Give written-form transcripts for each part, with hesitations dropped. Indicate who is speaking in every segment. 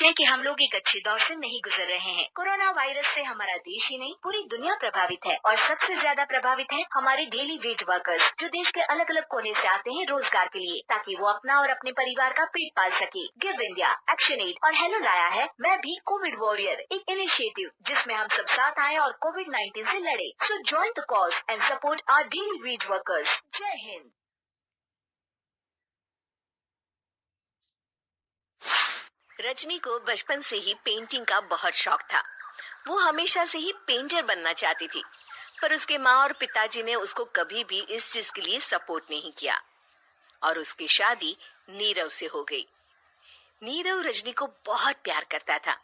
Speaker 1: हैं कि हम लोग एक अच्छे दौर से नहीं गुजर रहे हैं। कोरोना वायरस से हमारा देश ही नहीं पूरी दुनिया प्रभावित है और सबसे ज्यादा प्रभावित है हमारे डेली वेज वर्कर्स, जो देश के अलग अलग कोने से आते हैं रोजगार के लिए, ताकि वो अपना और अपने परिवार का पेट पाल सके। गिव इंडिया, एक्शन एड और हेलो लाया है मैं भी कोविड वॉरियर, एक इनिशिएटिव जिसमें हम सब साथ आए और कोविड-19 से लड़े। So join the cause and support our daily wage workers. जय हिंद।
Speaker 2: रजनी को बचपन से ही पेंटिंग का बहुत शौक था। वो हमेशा से ही पेंटर बनना चाहती थी, पर उसके माँ और पिताजी ने उसको कभी भी इस चीज के लिए सपोर्ट नहीं किया और उसकी शादी नीरव से हो गई। नीरव रजनी को बहुत प्यार करता था,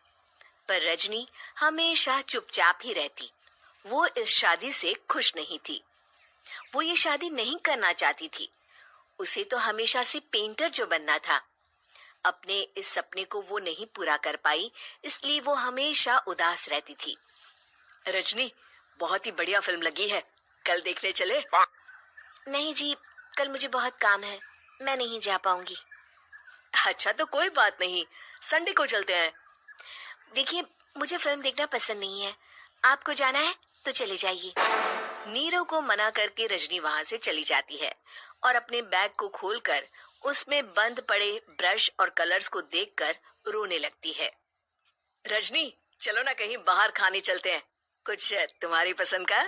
Speaker 2: पर रजनी हमेशा चुपचाप ही रहती। वो इस शादी से खुश नहीं थी। वो ये शादी नहीं करना चाहती थी। उसे तो हमेशा से पेंटर जो बनना था। अपने इस सपने को वो नहीं पूरा कर पाई, इसलिए वो हमेशा उदास रहती थी। रजनी, बहुत ही बढ़िया फिल्म लगी है, कल देखने चले? नहीं जी, कल मुझे बहुत काम है, मैं नहीं जा पाऊंगी। अच्छा तो कोई बात नहीं, संडे को चलते हैं। देखिए, मुझे फिल्म देखना पसंद नहीं है, आपको जाना है तो चले जाइए। नीरव को मना करके रजनी वहां से चली जाती है और अपने बैग को खोलकर उसमें बंद पड़े ब्रश और कलर्स को देखकर रोने लगती है। रजनी, चलो ना कहीं बाहर खाने चलते हैं, कुछ तुम्हारी पसंद का।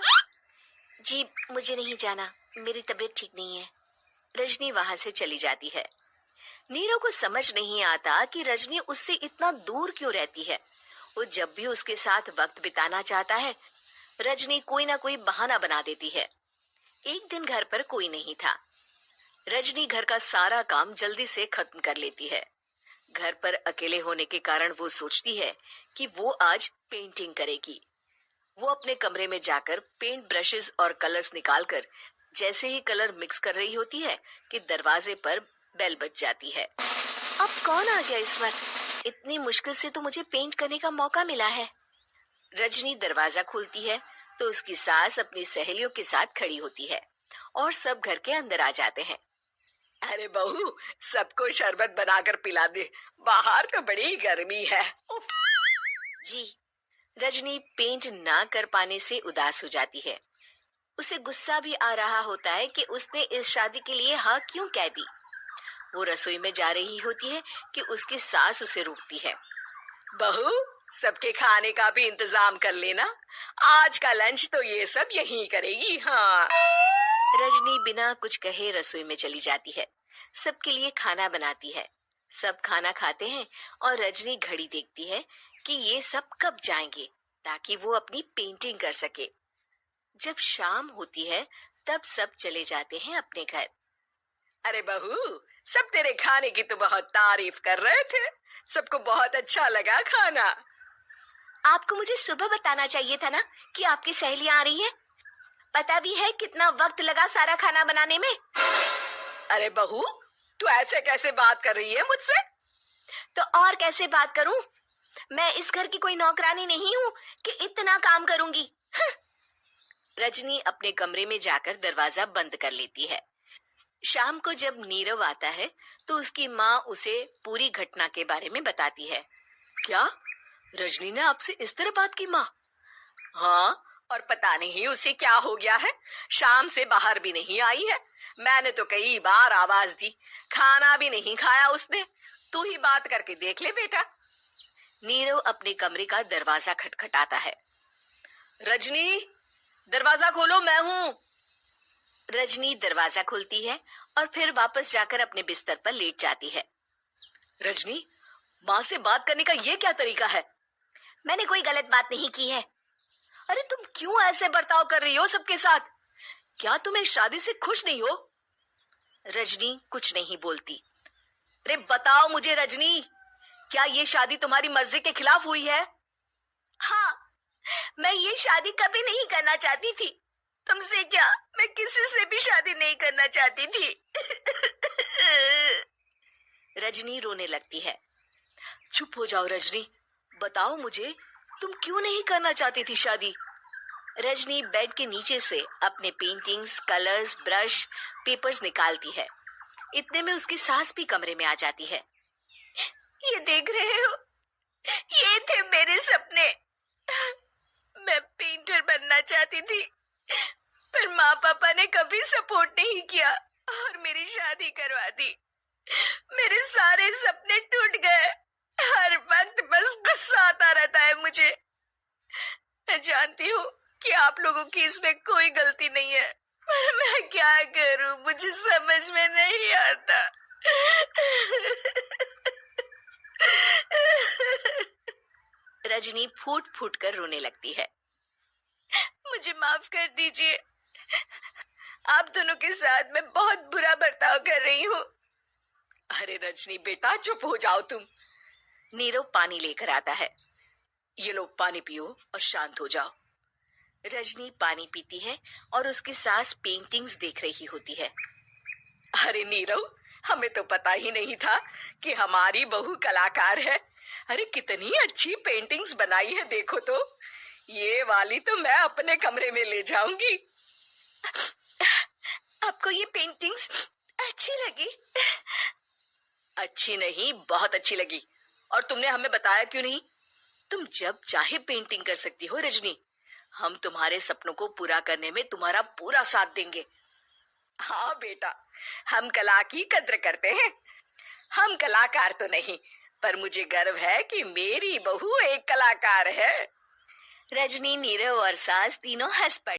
Speaker 2: जी, मुझे नहीं जाना, मेरी तबीयत ठीक नहीं है। रजनी वहां से चली जाती है। नीरव को समझ नहीं आता कि रजनी उससे इतना दूर क्यों रहती है। वो जब भी उसके साथ वक्त बिताना चाहता है, रजनी कोई ना कोई बहाना बना देती है। एक दिन घर पर कोई नहीं था। रजनी घर का सारा काम जल्दी से खत्म कर लेती है। घर पर अकेले होने के कारण वो सोचती है कि वो आज पेंटिंग करेगी। वो अपने कमरे में जाकर पेंट ब्रशेस और कलर्स निकालकर जैसे ही कलर मिक्स कर रही होती है कि दरवाजे पर बेल बज जाती है। अब कौन आ गया इस वक्त? इतनी मुश्किल से तो मुझे पेंट करने का मौका मिला है। रजनी दरवाजा खोलती है तो उसकी सास अपनी सहेलियों के साथ खड़ी होती है और सब घर के अंदर आ जाते हैं। अरे बहू, सबको शरबत बनाकर पिला दे, बाहर तो बड़ी गर्मी है। उफ। जी। रजनी पेंट ना कर पाने से उदास हो जाती है। उसे गुस्सा भी आ रहा होता है कि उसने इस शादी के लिए हाँ क्यों कह दी। वो रसोई में जा रही होती है कि उसकी सास उसे रोकती है। बहू, सबके खाने का भी इंतजाम कर लेना, आज का लंच तो ये सब यहीं करेगी। हाँ। रजनी बिना कुछ कहे रसोई में चली जाती है। सबके लिए खाना बनाती है। सब खाना खाते हैं और रजनी घड़ी देखती है कि ये सब कब जाएंगे ताकि वो अपनी पेंटिंग कर सके। जब शाम होती है तब सब चले जाते हैं अपने घर। अरे बहू, सब तेरे खाने की तो बहुत तारीफ कर रहे थे, सबको बहुत अच्छा लगा खाना। आपको मुझे सुबह बताना चाहिए था ना कि आपकी सहेलियां आ रही है। पता भी है कितना वक्त लगा सारा खाना बनाने में। अरे बहू, तू ऐसे कैसे बात कर रही है मुझसे? तो और कैसे बात करूं? मैं इस घर की कोई नौकरानी नहीं हूँ कि इतना काम करूंगी। रजनी अपने कमरे में जाकर दरवाजा बंद कर लेती है। शाम को जब नीरव आता है तो उसकी माँ उसे पूरी घटना के बारे में बताती है। क्या रजनी ने आपसे इस तरह बात की माँ? हाँ, और पता नहीं उसे क्या हो गया है, शाम से बाहर भी नहीं आई है। मैंने तो कई बार आवाज दी, खाना भी नहीं खाया उसने। तू ही बात करके देख ले बेटा। नीरव अपने कमरे का दरवाजा खटखटाता है। रजनी, दरवाजा खोलो, मैं हूँ। रजनी दरवाजा खोलती है और फिर वापस जाकर अपने बिस्तर पर लेट जाती है। रजनी, माँ से बात करने का ये क्या तरीका है? मैंने कोई गलत बात नहीं की है। अरे तुम क्यों ऐसे बर्ताव कर रही हो सबके साथ? क्या तुम इस शादी से खुश नहीं हो? रजनी कुछ नहीं बोलती। अरे बताओ मुझे रजनी, क्या ये शादी तुम्हारी मर्जी के खिलाफ हुई है? हाँ, मैं ये शादी कभी नहीं करना चाहती थी। तुमसे क्या, मैं किसी से भी शादी नहीं करना चाहती थी। रजनी रोने लगती है। चुप हो जाओ रजनी, बताओ मुझे, तुम क्यों नहीं करना चाहती थी शादी? रजनी बेड के नीचे से अपने पेंटिंग्स, कलर्स, ब्रश, पेपर्स निकालती है। इतने में उसकी सास भी कमरे में आ जाती है। ये देख रहे हो, चाहती थी, पर माँ पापा ने कभी सपोर्ट नहीं किया और मेरी शादी करवा दी। मेरे सारे सपने टूट गए। हर वक्त बस गुस्सा आता रहता है मुझे। मैं जानती हूँ कि आप लोगों की इसमें कोई गलती नहीं है, पर मैं क्या करूँ, मुझे समझ में नहीं आता। रजनी फूट फूट कर रोने लगती है। मुझे माफ कर दीजिए, आप दोनों के साथ मैं बहुत बुरा बर्ताव कर रही हूँ। अरे रजनी बेटा, चुप हो जाओ तुम। नीरव पानी लेकर आता है। ये लो पानी पियो और शांत हो जाओ। रजनी पानी पीती है और उसकी सास पेंटिंग्स देख रही होती है। अरे नीरव, हमें तो पता ही नहीं था कि हमारी बहू कलाकार है। अरे कितनी अच्छी पेंटिंग्स बनाई है, देखो तो। ये वाली तो मैं अपने कमरे में ले जाऊंगी। आपको ये पेंटिंग्स अच्छी लगी? अच्छी नहीं, बहुत अच्छी लगी। और तुमने हमें बताया क्यों नहीं? तुम जब चाहे पेंटिंग कर सकती हो रजनी। हम तुम्हारे सपनों को पूरा करने में तुम्हारा पूरा साथ देंगे। हाँ बेटा, हम कला की कद्र करते हैं। हम कलाकार तो नहीं, पर मुझे गर्व है कि मेरी बहू एक कलाकार है। रजनी, नीरव और सास तीनों हंस पड़े।